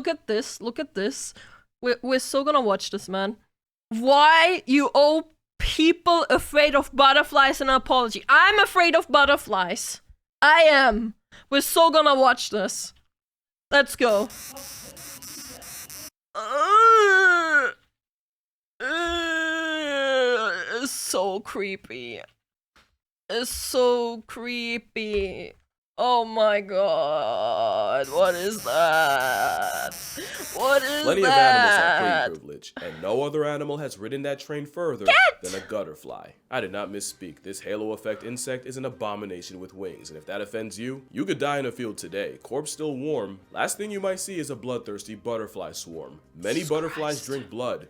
look at this. Look at this. We're so gonna watch this, man. Why you old people afraid of butterflies? An apology. I'm afraid of butterflies. I am. We're so gonna watch this. Let's go. It's so creepy. It's so creepy. Oh my god. What is that? What is Plenty that? of animals have prey privilege, and no other animal has ridden that train further than a gutterfly. I did not misspeak. This halo effect insect is an abomination with wings, and if that offends you, you could die in a field today. Corpse still warm. Last thing you might see is a bloodthirsty butterfly swarm. Many butterflies drink blood,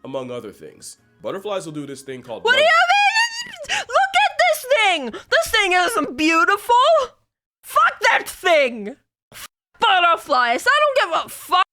among other things. Butterflies will do this thing called What do you mean? Look at this thing! This thing isn't beautiful! Fuck that thing! F butterflies! I don't give a fuck!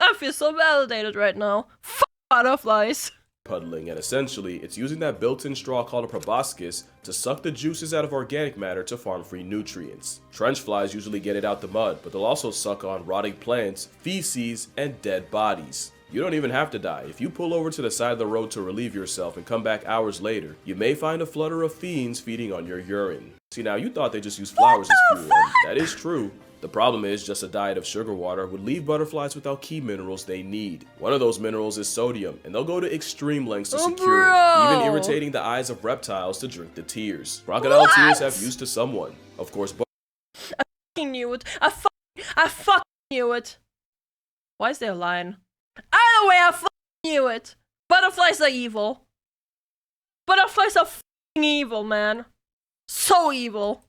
I feel so validated right now. Fuck butterflies! puddling, and essentially, it's using that built-in straw called a proboscis to suck the juices out of organic matter to farm free nutrients. Trench flies usually get it out the mud, but they'll also suck on rotting plants, feces, and dead bodies. You don't even have to die. If you pull over to the side of the road to relieve yourself and come back hours later, you may find a flutter of fiends feeding on your urine. See, now you thought they just use flowers as fuel, and that is true. The problem is, just a diet of sugar water would leave butterflies without key minerals they need. One of those minerals is sodium, and they'll go to extreme lengths to secure it, even irritating the eyes of reptiles to drink the tears. Crocodile tears have use to someone. Of course, I fucking knew it. I fucking knew it. Why is there a line? Either way, I fucking knew it. Butterflies are evil. Butterflies are fucking evil, man. So evil.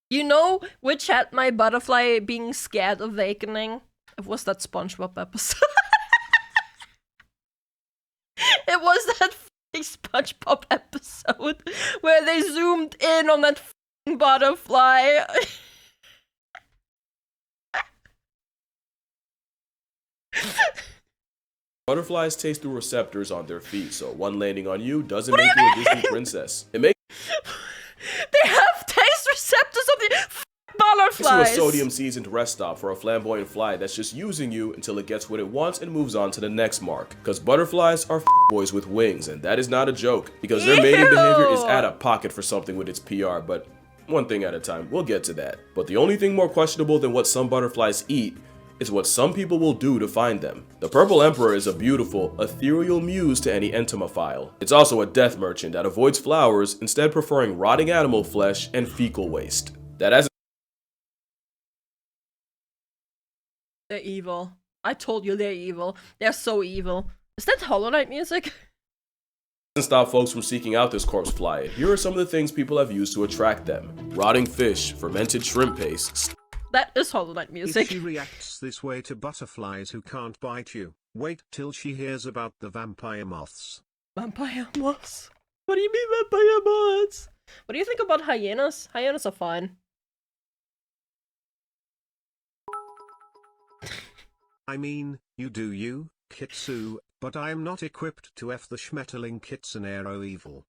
You know which had my butterfly being scared awakening? It was that SpongeBob episode. It was that fucking SpongeBob episode where they zoomed in on that fucking butterfly. Butterflies taste through receptors on their feet, so one landing on you doesn't make you a Disney princess. It makes They have taste receptors of the butterflies. you a sodium-seasoned rest stop for a flamboyant fly that's just using you until it gets what it wants and moves on to the next mark. Because butterflies are boys with wings, and that is not a joke. Because their mating behavior is out of pocket for something with its PR, but one thing at a time, we'll get to that. But the only thing more questionable than what some butterflies eat is what some people will do to find them. The Purple Emperor is a beautiful, ethereal muse to any entomophile. It's also a death merchant that avoids flowers, instead preferring rotting animal flesh and fecal waste. That hasn't They're evil. I told you they're evil. They're so evil. Is that Hollow Knight music? stopped folks from seeking out this corpse fly. Here are some of the things people have used to attract them. Rotting fish, fermented shrimp paste. That is Hollow Knight music. If she reacts this way to butterflies who can't bite you, wait till she hears about the vampire moths. Vampire moths? What do you mean vampire moths? What do you think about hyenas? Hyenas are fine. I mean, you do you, Kitsu, but I am not equipped to F the Schmetterling Kitsunero evil.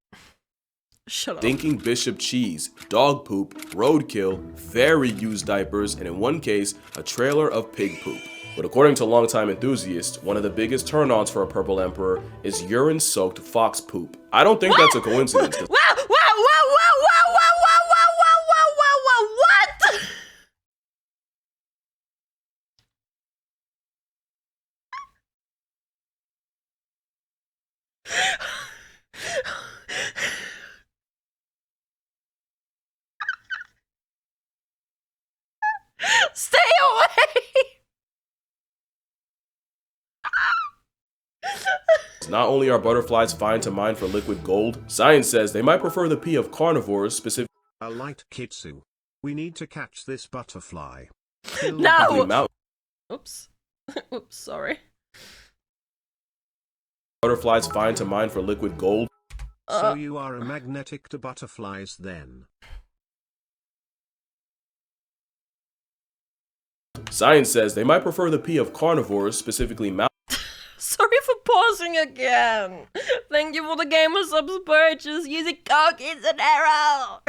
Shut up. Stinking bishop cheese, dog poop, roadkill, very used diapers, and in one case, a trailer of pig poop. But according to longtime enthusiasts, one of the biggest turn-ons for a Purple Emperor is urine-soaked fox poop. I don't think that's a coincidence. Wow! Wow! Wow! Wow! Wow! Wow! Wow! Wow! Wow! Wow! Wow! What? Stay away! Not only are butterflies fine to mine for liquid gold, science says they might prefer the pee of carnivores, specifically A light Kitsu. We need to catch this butterfly. No! mountain Oops. Oops, sorry. butterflies fine to mine for liquid gold. So you are a magnetic to butterflies then. Science says they might prefer the pee of carnivores, specifically mountain. Sorry for pausing again. Thank you for the gamer subs purchase using code Kitsunero.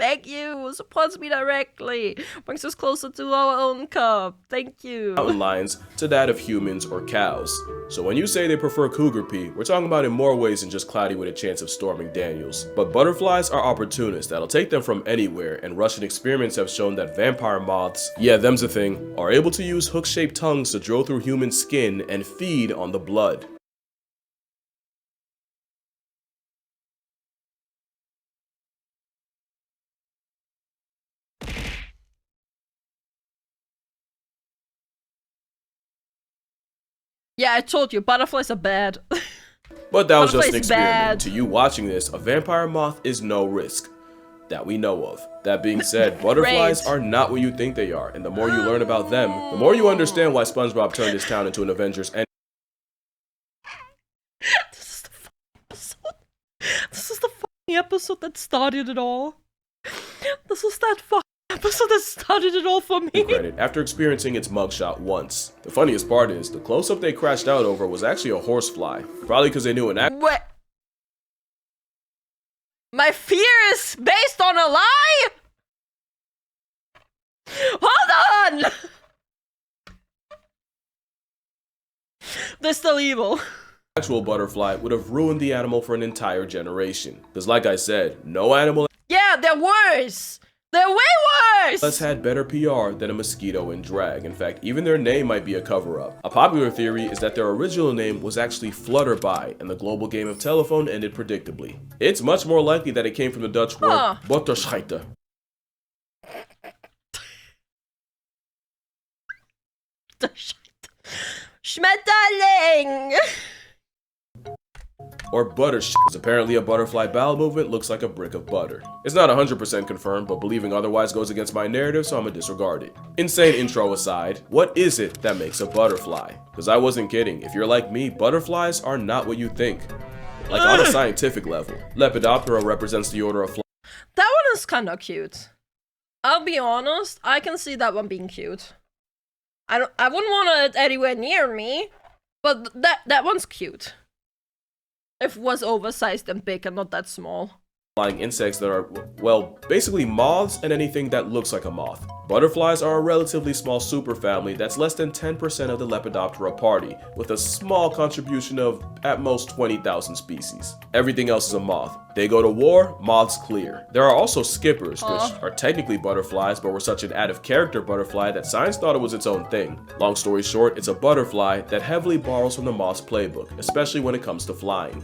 Thank you. Supports me directly. Brings us closer to our own cup. Thank you. Mountain lions to that of humans or cows. So when you say they prefer cougar pee, we're talking about in more ways than just cloudy with a chance of storming Daniels. But butterflies are opportunists that'll take them from anywhere, and Russian experiments have shown that vampire moths, yeah, them's a thing, are able to use hook-shaped tongues to drill through human skin and feed on the blood. Yeah, I told you, butterflies are bad. But that was just an Butterfly's experiment. bad. To you watching this, a vampire moth is no risk. That we know of. That being said, butterflies are not what you think they are, and the more you learn about them, the more you understand why SpongeBob turned his town into an Avengers end. This is the fucking episode. This is the fucking episode that started it all. This is that fucking episode that started it all for me. Credit after experiencing its mugshot once. The funniest part is, the close-up they crashed out over was actually a horsefly. Probably because they knew an act. What? My fear is based on a lie? Hold on! They're still evil. Actual butterfly would have ruined the animal for an entire generation. Because like I said, no animal Yeah, they're worse. They're way worse. has had better PR than a mosquito in drag. In fact, even their name might be a cover-up. A popular theory is that their original name was actually Flutterby, and the global game of telephone ended predictably. It's much more likely that it came from the Dutch word butterscheiter. Schmetterling. Or butter because apparently a butterfly bowel movement looks like a brick of butter. It's not 100% confirmed, but believing otherwise goes against my narrative, so I'ma disregard it. Insane intro aside, what is it that makes a butterfly? Because I wasn't kidding, if you're like me, butterflies are not what you think. Like on a scientific level. Lepidoptera represents the order of That one is kinda cute. I'll be honest, I can see that one being cute. I wouldn't want it anywhere near me, but that one's cute. If it was oversized and big and not that small. flying insects that are, well, basically moths and anything that looks like a moth. Butterflies are a relatively small superfamily that's less than 10% of the Lepidoptera party, with a small contribution of, at most, 20,000 species. Everything else is a moth. They go to war, moths clear. There are also skippers, which are technically butterflies, but were such an out-of-character butterfly that science thought it was its own thing. Long story short, it's a butterfly that heavily borrows from the moth's playbook, especially when it comes to flying.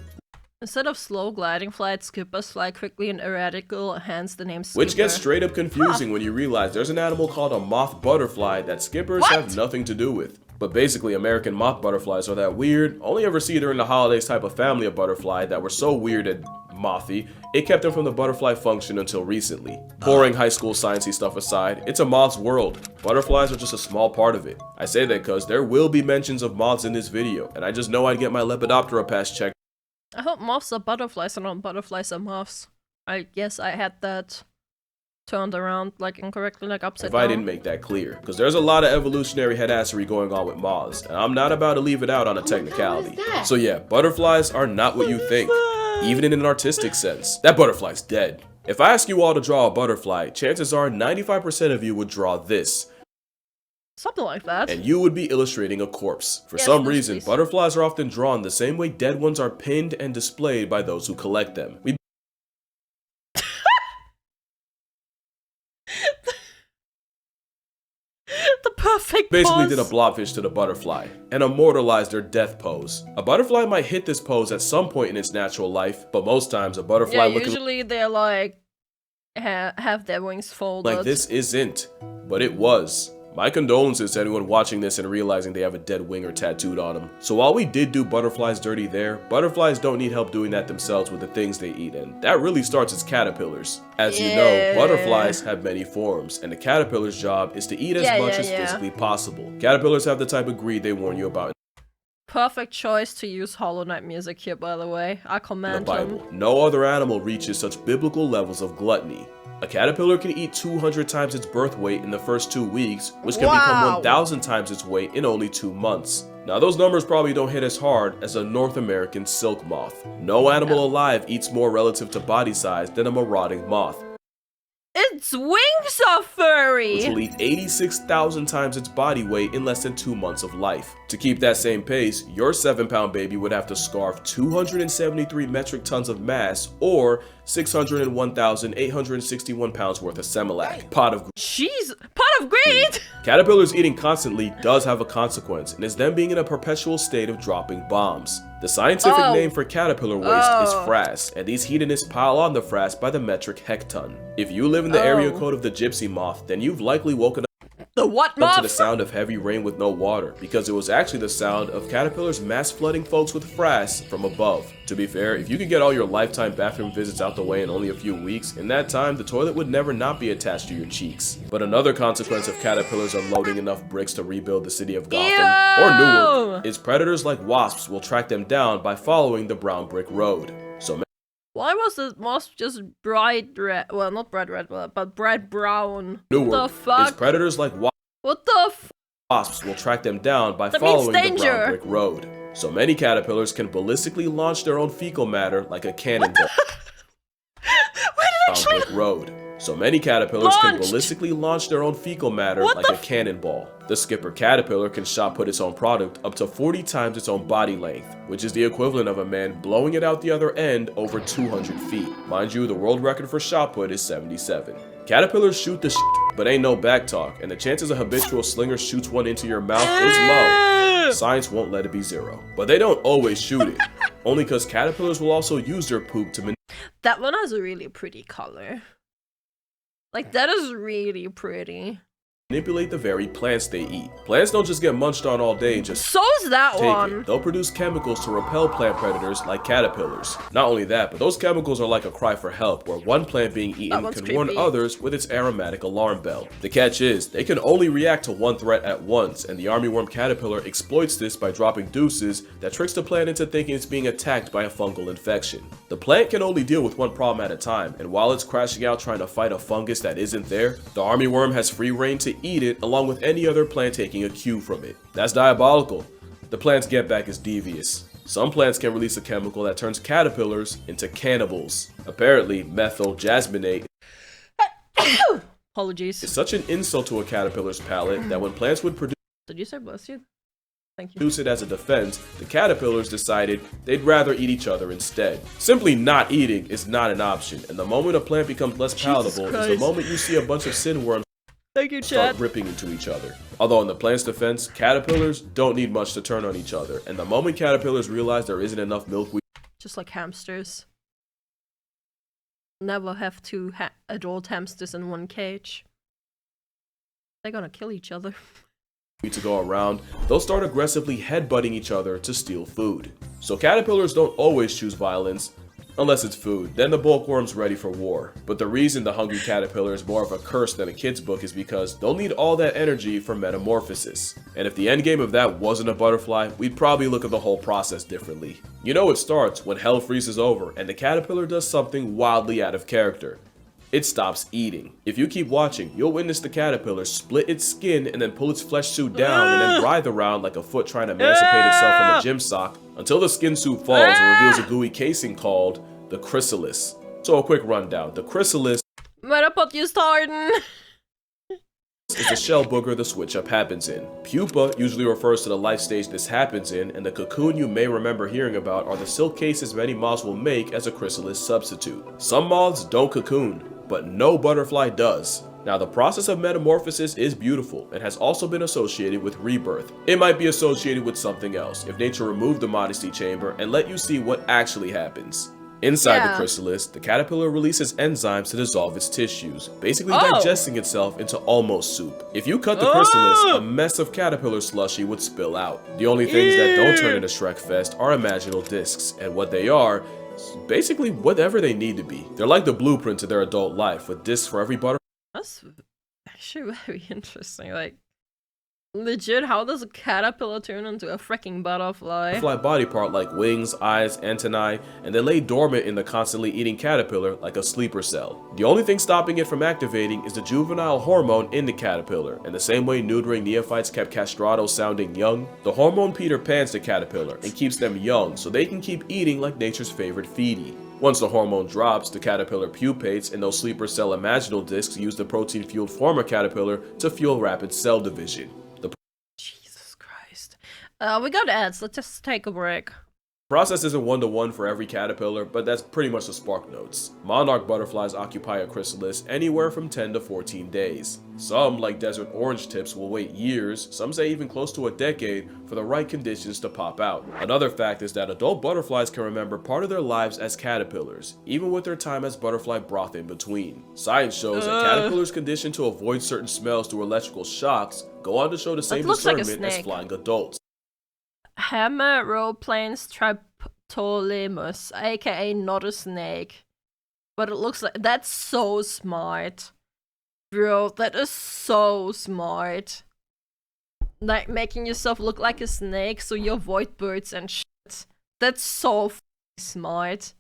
Instead of slow gliding flight, skippers fly quickly and erratically, hence the name skipper. Which gets straight up confusing when you realize there's an animal called a moth butterfly that skippers have nothing to do with. But basically, American moth butterflies are that weird, only ever see during the holidays type of family of butterfly that were so weird and mothy, it kept them from the butterfly function until recently. Boring high school sciencey stuff aside, it's a moth's world. Butterflies are just a small part of it. I say that because there will be mentions of moths in this video, and I just know I'd get my Lepidoptera pass checked. I hope moths are butterflies and not butterflies are moths. I guess I had that turned around like incorrectly, like upside down. If I didn't make that clear, because there's a lot of evolutionary headassery going on with moths, and I'm not about to leave it out on a technicality. So yeah, butterflies are not what you think, even in an artistic sense. That butterfly's dead. If I ask you all to draw a butterfly, chances are 95% of you would draw this. Something like that. And you would be illustrating a corpse. For Yes, some please, reason, please. butterflies are often drawn the same way dead ones are pinned and displayed by those who collect them. We The perfect basically pose. did a blobfish to the butterfly and immortalized their death pose. A butterfly might hit this pose at some point in its natural life, but most times a butterfly Yeah, looking usually they're like have their wings folded. like this isn't, but it was. My condolences to anyone watching this and realizing they have a dead winger tattooed on them. So while we did do butterflies dirty there, butterflies don't need help doing that themselves with the things they eat, and that really starts as caterpillars. As you know, butterflies have many forms, and the caterpillar's job is to eat as much as physically possible. Caterpillars have the type of greed they warn you about Perfect choice to use Hollow Knight music here, by the way. I in the commend Bible. him. No other animal reaches such biblical levels of gluttony. A caterpillar can eat 200 times its birth weight in the first 2 weeks, which can become 1,000 times its weight in only 2 months. Now those numbers probably don't hit as hard as a North American silk moth. No animal alive eats more relative to body size than a marauding moth. Its wings are furry! which will eat 86,000 times its body weight in less than 2 months of life. To keep that same pace, your 7-pound baby would have to scarf 273 metric tons of mass, or 601,861 pounds worth of Similac. Pot of Jeez, pot of greed! Caterpillars eating constantly does have a consequence, and is them being in a perpetual state of dropping bombs. The scientific name for caterpillar waste is frass, and these hedonists pile on the frass by the metric hecton. If you live in the area code of the gypsy moth, then you've likely woken The what up moth? to the sound of heavy rain with no water, because it was actually the sound of caterpillars mass flooding folks with frass from above. To be fair, if you could get all your lifetime bathroom visits out the way in only a few weeks, in that time the toilet would never not be attached to your cheeks. But another consequence of caterpillars unloading enough bricks to rebuild the city of Gotham, or Newark, is predators like wasps will track them down by following the brown brick road. So Why was the moth just bright red? Well, not bright red, but bright brown. Newark What the fuck? is predators like What the f? wasps will track them down by That means following the danger. brown brick road. So many caterpillars can ballistically launch their own fecal matter like a cannonball. Brown brick road. So many caterpillars can ballistically launch their own fecal matter like a cannonball. The skipper caterpillar can shot put its own product up to 40 times its own body length, which is the equivalent of a man blowing it out the other end over 200 feet. Mind you, the world record for shot put is 77. Caterpillars shoot the but ain't no back talk, and the chances a habitual slinger shoots one into your mouth is low. Science won't let it be 0. But they don't always shoot it, only because caterpillars will also use their poop to That one has a really pretty color. Like, that is really pretty. manipulate the very plants they eat. Plants don't just get munched on all day and just So is that take one. it. They'll produce chemicals to repel plant predators like caterpillars. Not only that, but those chemicals are like a cry for help, where one plant being eaten one's can warn creepy. others with its aromatic alarm bell. The catch is, they can only react to one threat at once, and the armyworm caterpillar exploits this by dropping deuces that tricks the plant into thinking it's being attacked by a fungal infection. The plant can only deal with one problem at a time, and while it's crashing out trying to fight a fungus that isn't there, the armyworm has free reign to eat it along with any other plant taking a cue from it. That's diabolical. The plant's get back is devious. Some plants can release a chemical that turns caterpillars into cannibals. Apparently, methyl jasmonate Apologies. is such an insult to a caterpillar's palate that when plants would produce Did you say bless you? Thank you. it as a defense, the caterpillars decided they'd rather eat each other instead. Simply not eating is not an option, and the moment a plant becomes less palatable is the Christ. moment you see a bunch of sandworms Thank you, start chat. ripping into each other. Although in the plant's defense, caterpillars don't need much to turn on each other, and the moment caterpillars realize there isn't enough milkweed Just like hamsters. Never have two adult hamsters in one cage. They're gonna kill each other. to go around, they'll start aggressively headbutting each other to steal food. So caterpillars don't always choose violence, unless it's food. Then the bulkworm's ready for war. But the reason the hungry caterpillar is more of a curse than a kid's book is because they'll need all that energy for metamorphosis. And if the endgame of that wasn't a butterfly, we'd probably look at the whole process differently. You know it starts when hell freezes over and the caterpillar does something wildly out of character. It stops eating. If you keep watching, you'll witness the caterpillar split its skin and then pull its flesh suit down and then writhe around like a foot trying to emancipate itself from a gym sock until the skin suit falls and reveals a gooey casing called the chrysalis. So a quick rundown. The chrysalis Metamorphosis is the shell booger the switch up happens in. Pupa usually refers to the life stage this happens in, and the cocoon you may remember hearing about are the silk cases many moths will make as a chrysalis substitute. Some moths don't cocoon, but no butterfly does. Now the process of metamorphosis is beautiful and has also been associated with rebirth. It might be associated with something else if nature removed the modesty chamber and let you see what actually happens. Inside the chrysalis, the caterpillar releases enzymes to dissolve its tissues, basically digesting itself into almost soup. If you cut the chrysalis, a mess of caterpillar slushy would spill out. The only things that don't turn into Shrek Fest are imaginal discs, and what they are is basically whatever they need to be. They're like the blueprint to their adult life, with discs for every butterfly That's actually very interesting. Like, legit, how does a caterpillar turn into a freaking butterfly? body part like wings, eyes, antennae, and they lay dormant in the constantly eating caterpillar like a sleeper cell. The only thing stopping it from activating is the juvenile hormone in the caterpillar, and the same way neutering neophytes kept castrato sounding young, the hormone Peter Pans the caterpillar and keeps them young so they can keep eating like nature's favorite feedie. Once the hormone drops, the caterpillar pupates, and those sleeper cell imaginal discs use the protein-fueled former caterpillar to fuel rapid cell division. The Jesus Christ. We got ads. Let's just take a break. process isn't one-to-one for every caterpillar, but that's pretty much the spark notes. Monarch butterflies occupy a chrysalis anywhere from 10 to 14 days. Some, like desert orange tips, will wait years, some say even close to a decade, for the right conditions to pop out. Another fact is that adult butterflies can remember part of their lives as caterpillars, even with their time as butterfly broth in between. Science shows that caterpillars conditioned to avoid certain smells through electrical shocks go on to show the same discernment as flying adults. Hemeroplanes triptolemus, aka not a snake. But it looks like that's so smart. Bro, that is so smart. Like making yourself look like a snake so you avoid birds and shit. That's so smart.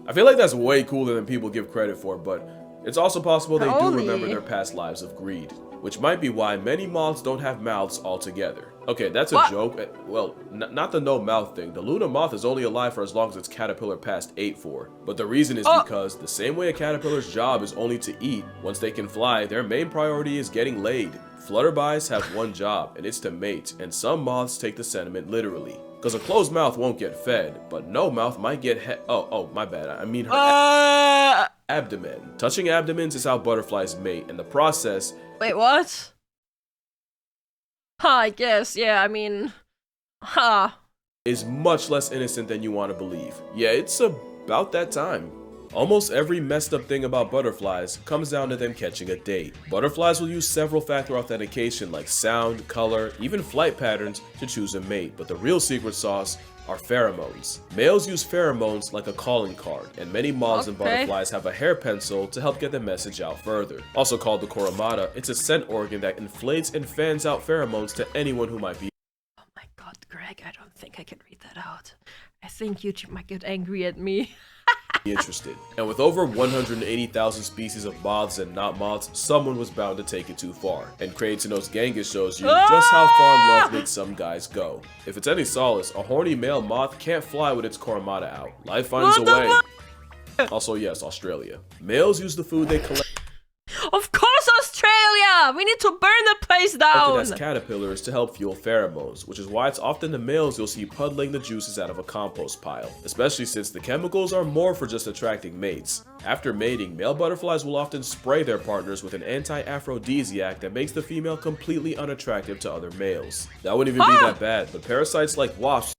I feel like that's way cooler than people give credit for, but it's also possible they do remember their past lives of greed, which might be why many moths don't have mouths altogether. Okay, that's a joke. Well, not the no mouth thing. The Luna moth is only alive for as long as its caterpillar past ate for. But the reason is because the same way a caterpillar's job is only to eat, once they can fly, their main priority is getting laid. Flutterbys have one job, and it's to mate, and some moths take the sentiment literally. Because a closed mouth won't get fed, but no mouth might get oh, my bad. I mean her abdomen. Touching abdomens is how butterflies mate, and the process... Wait, what? I guess, yeah, I mean... is much less innocent than you want to believe. Yeah, it's about that time. Almost every messed up thing about butterflies comes down to them catching a date. Butterflies will use several factor authentication like sound, color, even flight patterns to choose a mate, but the real secret sauce are pheromones. Males use pheromones like a calling card, and many moths and butterflies have a hair pencil to help get the message out further. Also called the coromata, it's a scent organ that inflates and fans out pheromones to anyone who might be. Oh my god, Greg, I don't think I can read that out. I think YouTube might get angry at me. Interested. And with over 180,000 species of moths and not moths, someone was bound to take it too far. And Creatinos Genghis shows you just how far love makes some guys go. If it's any solace, a horny male moth can't fly with its coromata out. Life finds a way. Also, yes, Australia. Males use the food they collect. Of course, Australia! We need to burn the place down! As caterpillars to help fuel pheromones, which is why it's often the males you'll see puddling the juices out of a compost pile, especially since the chemicals are more for just attracting mates. After mating, male butterflies will often spray their partners with an anti-aphrodisiac that makes the female completely unattractive to other males. That wouldn't even be that bad, but parasites like wasps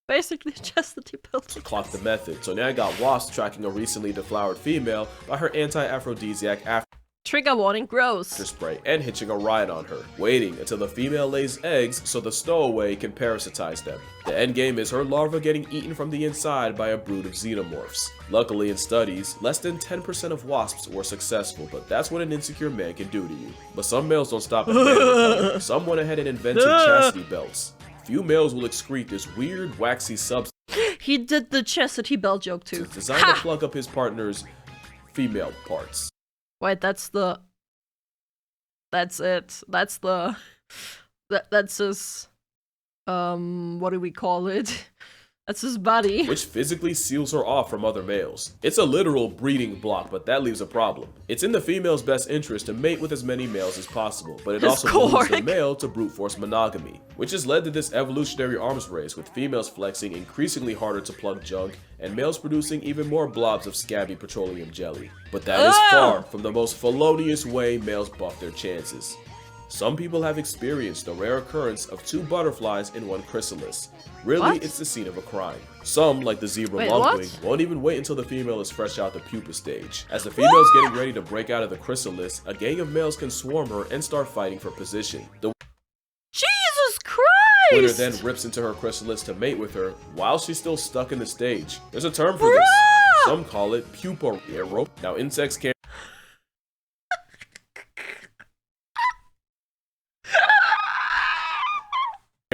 basically chastity belt to clock the method. So now I got wasps tracking a recently deflowered female by her anti-aphrodisiac after trigger warning gross spray and hitching a ride on her, waiting until the female lays eggs so the stowaway can parasitize them. The end game is her larva getting eaten from the inside by a brood of xenomorphs. Luckily in studies, less than 10% of wasps were successful, but that's what an insecure man can do to you. But some males don't stop at that. Some went ahead and invented chastity belts. Few males will excrete this weird, waxy substance. He did the chastity belt joke too. Designed to plug up his partner's female parts. Wait, that's it. That's his, what do we call it? That's his body. Which physically seals her off from other males. It's a literal breeding block, but that leaves a problem. It's in the female's best interest to mate with as many males as possible, but it also moves the male to brute force monogamy, which has led to this evolutionary arms race with females flexing increasingly harder to plug junk and males producing even more blobs of scabby petroleum jelly. But that is far from the most felonious way males buff their chances. Some people have experienced the rare occurrence of two butterflies in one chrysalis. Really, it's the scene of a crime. Some, like the zebra lungwing, won't even wait until the female is fresh out the pupa stage. As the female is getting ready to break out of the chrysalis, a gang of males can swarm her and start fighting for position. The Jesus Christ! winner then rips into her chrysalis to mate with her while she's still stuck in the stage. There's a term for this. Some call it pupa rope. Now insects can't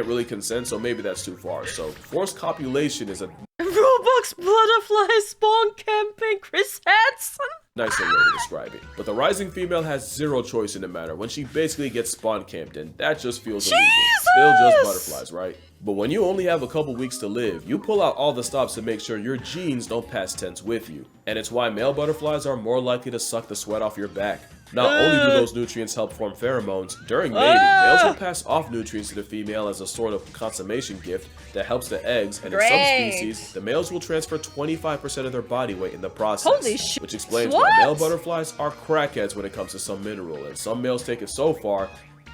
really consent, so maybe that's too far. So forced copulation is a Roblox butterfly spawn camping, Chris Hansen. nicer way to describe it. But the rising female has zero choice in the matter when she basically gets spawn camped, and that just feels illegal. Still just butterflies, right? But when you only have a couple weeks to live, you pull out all the stops to make sure your genes don't pass tense with you. And it's why male butterflies are more likely to suck the sweat off your back. Not only do those nutrients help form pheromones, during mating, males will pass off nutrients to the female as a sort of consummation gift that helps the eggs, and in some species, the males will transfer 25% of their body weight in the process. Holy shit. Which explains why male butterflies are crackheads when it comes to some mineral, and some males take it so far,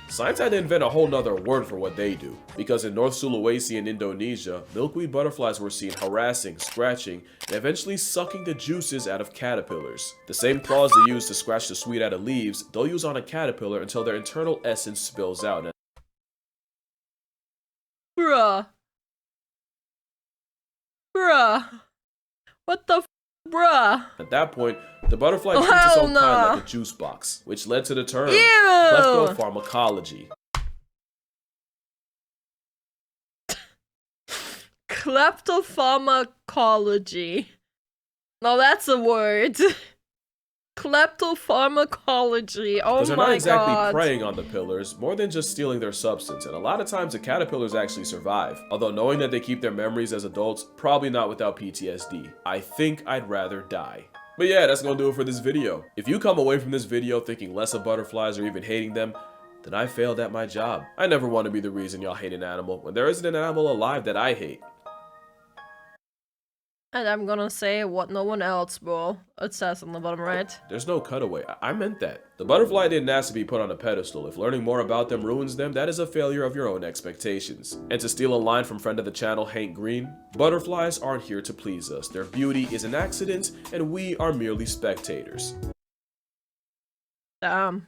science had to invent a whole nother word for what they do. Because in North Sulawesi in Indonesia, milkweed butterflies were seen harassing, scratching, and eventually sucking the juices out of caterpillars. The same claws they use to scratch the sweet out of leaves, they'll use on a caterpillar until their internal essence spills out. Bruh. What the bruh? At that point, the butterfly treats its own kind like a juice box, which led to the term Kleptopharmacology. Kleptopharmacology. Now that's a word. Kleptopharmacology. Oh my god. Because they're not exactly preying on the pillars, more than just stealing their substance, and a lot of times the caterpillars actually survive. Although knowing that they keep their memories as adults, probably not without PTSD. I think I'd rather die. But yeah, that's gonna do it for this video. If you come away from this video thinking less of butterflies or even hating them, then I failed at my job. I never want to be the reason y'all hate an animal when there isn't an animal alive that I hate. And I'm gonna say what no one else will. It says on the bottom right. There's no cutaway. I meant that. The butterfly didn't ask to be put on a pedestal. If learning more about them ruins them, that is a failure of your own expectations. And to steal a line from friend of the channel, Hank Green, butterflies aren't here to please us. Their beauty is an accident, and we are merely spectators. Damn.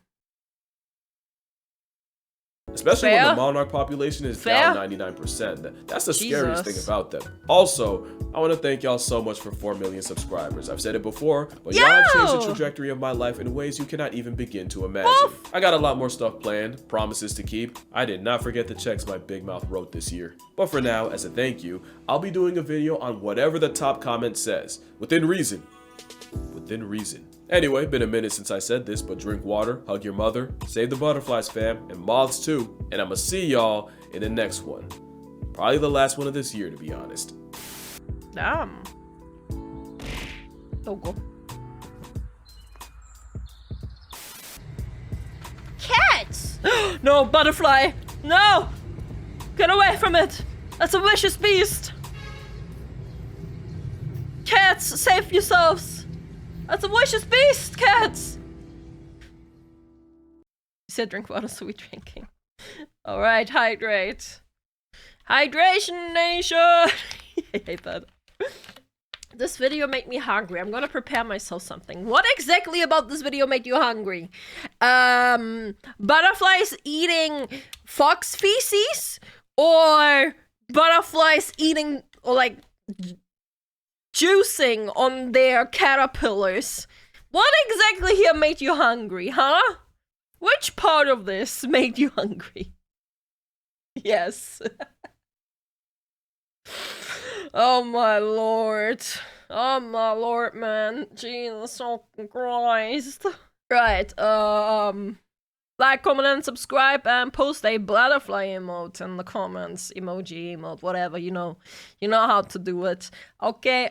Especially when the monarch population is down 99%. That's the scariest thing about them. Also, I want to thank y'all so much for 4 million subscribers. I've said it before, but y'all have changed the trajectory of my life in ways you cannot even begin to imagine. I got a lot more stuff planned, promises to keep. I did not forget the checks my big mouth wrote this year. But for now, as a thank you, I'll be doing a video on whatever the top comment says. Within reason. Within reason. Anyway, been a minute since I said this, but drink water, hug your mother, save the butterflies fam, and moths too, and I'ma see y'all in the next one. Probably the last one of this year, to be honest. Damn. Oh, go. Cats! No, butterfly! No! Get away from it! That's a vicious beast! Cats, save yourselves! That's a vicious beast, cats! You said drink water, so we're drinking. Alright, hydrate. Hydration nation! I hate that. This video made me hungry. I'm gonna prepare myself something. What exactly about this video made you hungry? Butterflies eating fox feces? Or butterflies eating, or like, juicing on their caterpillars? What exactly here made you hungry, huh? Which part of this made you hungry? Yes. Oh my lord. Oh my lord, man. Jesus fucking Christ. Right, like, comment, and subscribe, and post a butterfly emote in the comments. Emoji, emote, whatever, you know how to do it. Okay.